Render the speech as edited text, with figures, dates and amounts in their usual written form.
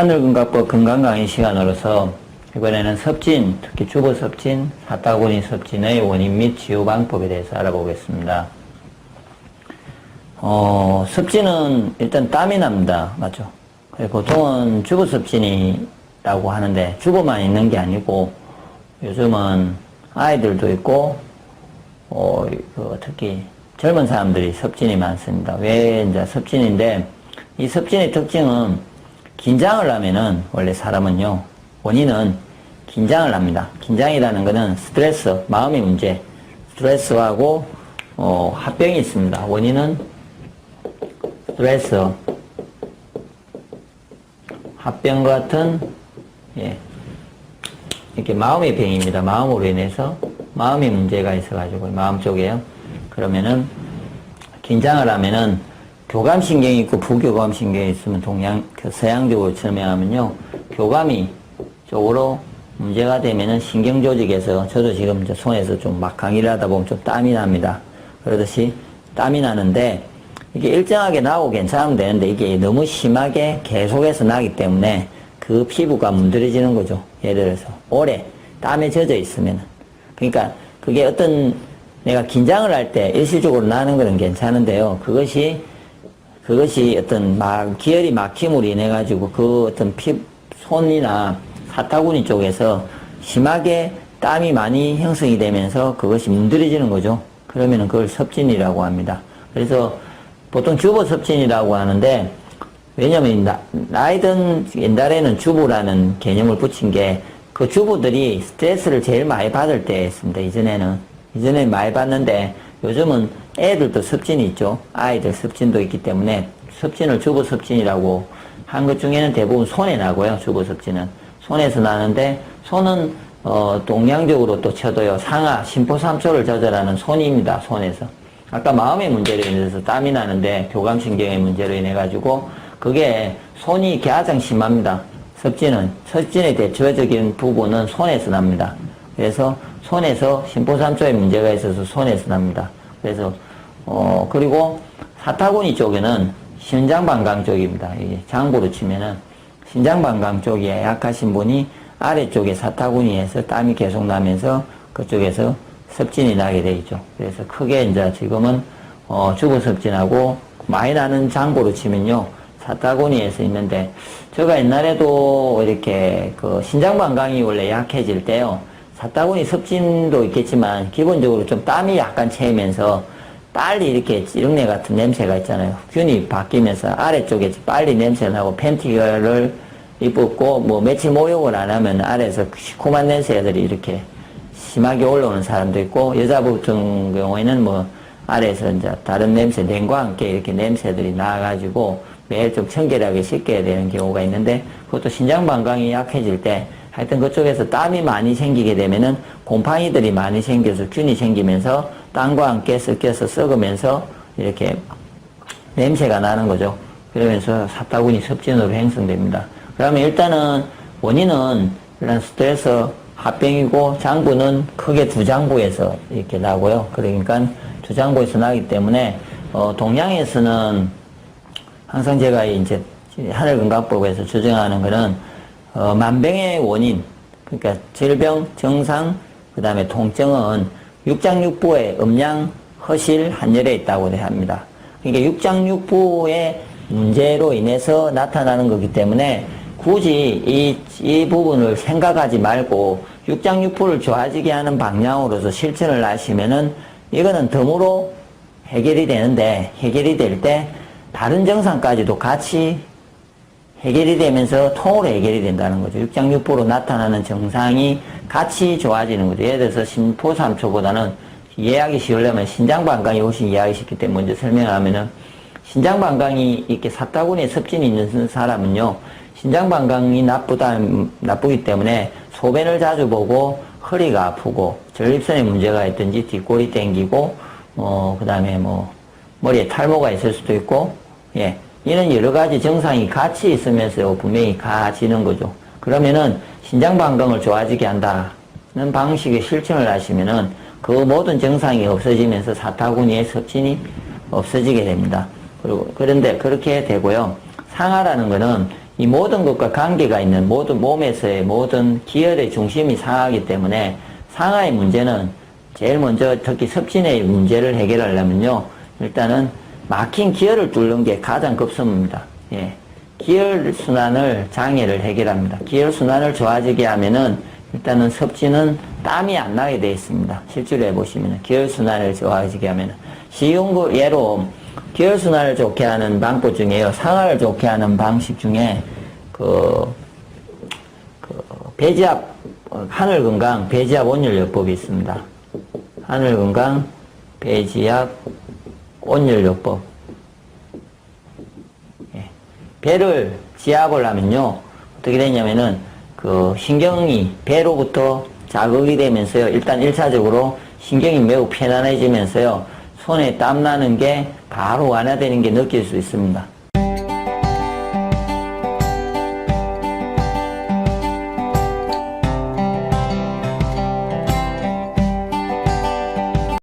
하늘건강법 건강강의 시간으로서 이번에는 섭진, 특히 주부 섭진, 사타구니 섭진의 원인 및 치유 방법에 대해서 알아보겠습니다. 섭진은 일단 땀이 납니다. 맞죠? 보통은 주부 섭진이라고 하는데 주부만 있는 게 아니고 요즘은 아이들도 있고 특히 젊은 사람들이 섭진이 많습니다. 왜 이제 섭진인데 이 섭진의 특징은 긴장을 하면은 원래 사람은요 원인은 긴장을 합니다. 긴장이라는 것은 스트레스, 마음의 문제, 스트레스하고 합병이 있습니다. 원인은 스트레스, 합병 같은 이렇게 마음의 병입니다. 마음으로 인해서 마음의 문제가 있어가지고 마음 쪽에요. 그러면은 긴장을 하면은 교감신경이 있고 부교감신경이 있으면 서양적으로 설명하면요 교감이 쪽으로 문제가 되면은 신경조직에서 저도 지금 이제 손에서 좀 막 강의를 하다 보면 좀 땀이 납니다. 그러듯이 땀이 나는데 이게 일정하게 나고 괜찮으면 되는데 이게 너무 심하게 계속해서 나기 때문에 그 피부가 문드러지는 거죠. 예를 들어서 오래 땀에 젖어 있으면 그러니까 그게 어떤 내가 긴장을 할 때 일시적으로 나는 거는 괜찮은데요. 그것이 어떤 기혈이 막힘으로 인해 가지고 그 어떤 손이나 사타구니 쪽에서 심하게 땀이 많이 형성이 되면서 그것이 문드러지는 거죠. 그러면은 그걸 섭진이라고 합니다. 그래서 보통 주부 섭진이라고 하는데 왜냐면 나이든 옛날에는 주부라는 개념을 붙인 게 그 주부들이 스트레스를 제일 많이 받을 때였습니다. 이전에는 많이 받는데 요즘은 애들도 섭진이 있죠. 아이들 섭진도 있기 때문에 섭진을 주부 섭진이라고 한 것 중에는 대부분 손에 나고요. 주부 섭진은 손에서 나는데 손은 동양적으로 또 쳐도요 상하 심포삼초를 조절하는 손입니다. 손에서 아까 마음의 문제로 인해서 땀이 나는데 교감신경의 문제로 인해 가지고 그게 손이 가장 심합니다. 섭진의 대표적인 부분은 손에서 납니다. 그래서 손에서 심포삼초에 문제가 있어서 손에서 납니다. 그래서 그리고 사타구니 쪽에는 신장방광 쪽입니다. 이게 장부로 치면은 신장방광 쪽에 약하신 분이 아래쪽에 사타구니에서 땀이 계속 나면서 그쪽에서 섭진이 나게 되죠. 그래서 크게 이제 지금은 주부 섭진하고 많이 나는 장부로 치면요 사타구니에서 있는데 제가 옛날에도 이렇게 그 신장방광이 원래 약해질 때요 사타구니 섭진도 있겠지만 기본적으로 좀 땀이 약간 채이면서 빨리 이렇게 찌릉내 같은 냄새가 있잖아요. 균이 바뀌면서 아래쪽에 빨리 냄새가 나고 팬티를 입었고 뭐 며칠 목욕을 안 하면 아래에서 시큼한 냄새들이 이렇게 심하게 올라오는 사람도 있고 여자분 같은 경우에는 뭐 아래에서 이제 다른 냄새 냉과 함께 이렇게 냄새들이 나가지고 매일 좀 청결하게 씻겨야 되는 경우가 있는데 그것도 신장방광이 약해질 때 하여튼 그쪽에서 땀이 많이 생기게 되면은 곰팡이들이 많이 생겨서 균이 생기면서 땀과 함께 섞여서 썩으면서 이렇게 냄새가 나는 거죠. 그러면서 사타구니 섭진으로 형성됩니다. 그러면 일단은 원인은 일단 스트레스 합병이고 장부는 크게 두 장부에서 이렇게 나고요. 그러니까 두 장부에서 나기 때문에 동양에서는 항상 제가 이제 하늘건강법에서 주장하는 거는 만병의 원인, 그러니까 질병, 정상, 그 다음에 통증은 육장육부의 음양, 허실, 한열에 있다고 합니다. 그러니까 육장육부의 문제로 인해서 나타나는 거기 때문에 굳이 이 부분을 생각하지 말고 육장육부를 좋아지게 하는 방향으로서 실천을 하시면은 이거는 덤으로 해결이 되는데 해결이 될 때 다른 증상까지도 같이 해결이 되면서 통으로 해결이 된다는 거죠. 육장육부로 나타나는 증상이 같이 좋아지는 거죠. 예를 들어서 심포삼초보다는 이해하기 쉬우려면 신장방광이 훨씬 이해하기 쉽기 때문에 먼저 설명하면은 신장방광이 이렇게 사타구니에 섭진이 있는 사람은요 신장방광이 나쁘기 때문에 소변을 자주 보고 허리가 아프고 전립선에 문제가 있든지 뒷골이 땡기고 그 다음에 뭐 머리에 탈모가 있을 수도 있고 이런 여러 가지 증상이 같이 있으면서 분명히 가지는 거죠. 그러면은 신장방광을 좋아지게 한다는 방식의 실천을 하시면은 그 모든 증상이 없어지면서 사타구니의 섭진이 없어지게 됩니다. 그런데 그렇게 되고요. 상하라는 거는 이 모든 것과 관계가 있는 모든 몸에서의 모든 기혈의 중심이 상하기 때문에 상하의 문제는 제일 먼저 특히 섭진의 문제를 해결하려면요. 일단은 막힌 기혈을 뚫는 게 가장 급선무입니다. 예. 기혈순환을 장애를 해결합니다. 기혈순환을 좋아지게 하면은 일단은 섭진은 땀이 안 나게 되어 있습니다. 실제로 해보시면 기혈순환을 좋아지게 하면은 쉬운 거 예로 기혈순환을 좋게 하는 방법 중에요. 상하를 좋게 하는 방식 중에 배지압 하늘건강 배지압 온열요법이 있습니다. 하늘건강 배지압 온열요법. 예. 배를 지압을 하면요 어떻게 되냐면은 신경이 배로부터 자극이 되면서요 일단 1차적으로 신경이 매우 편안해지면서요 손에 땀 나는 게 바로 완화되는 게 느낄 수 있습니다.